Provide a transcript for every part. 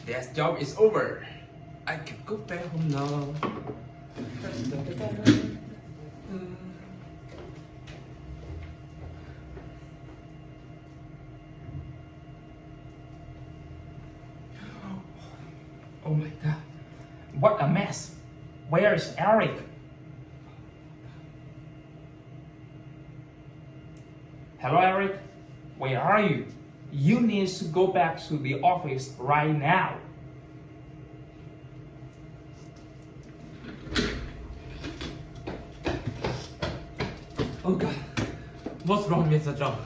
That job is over. I can go back home now. Oh my god. What a mess. Where is Eric? Hello, Eric. Where are you? You need to go back to the office right now. Oh god. What's wrong, Mr. Zhang?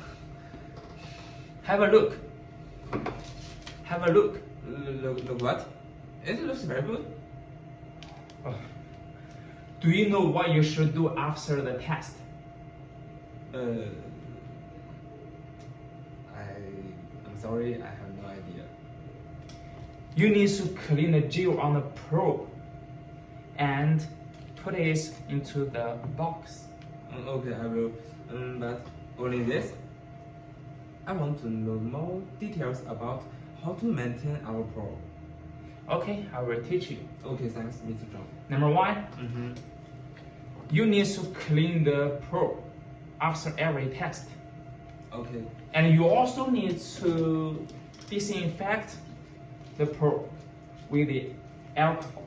Have a look. Have a look. Look what? It looks very good. Oh. Do you know what you should do after the test? I'm sorry, I have no idea. You need to clean the gel on the probe and put it into the box. Okay, I will. But only this. I want to know more details about how to maintain our probe. Okay, I will teach you. Okay, thanks, Mr. Zhang. Number one, you need to clean the probe after every test. Okay. And you also need to disinfect the probe with the alcohol.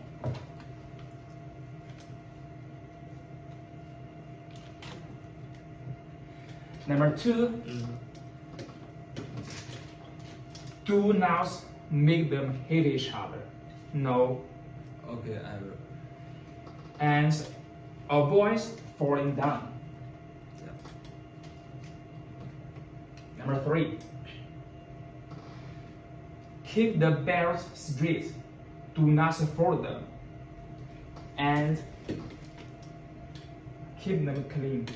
Number two, do not make them hit each other. No. Okay, I will. And avoid falling down. Yeah. Number three, keep the belts straight. Do not fold them. And keep them clean.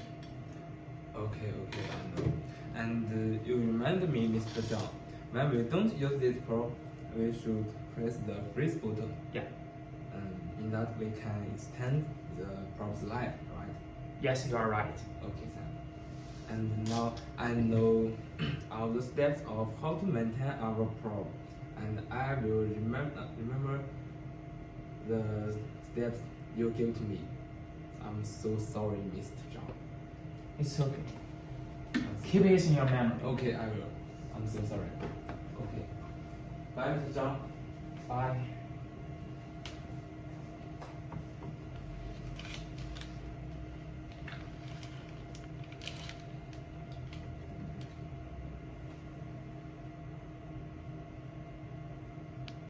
Okay, I know. And you remind me, Mr. Zhang, when we don't use this probe, we should press the freeze button. Yeah. In that we can extend the probe's life, right? Yes, you are right. Okay, then. And now I know all the steps of how to maintain our probe, and I will remember the steps you gave to me. I'm so sorry, Mr. Zhang. It's okay. Keep it in your memory. Okay, I will. I'm so sorry. Okay. Bye, Mr. Zhang. Bye.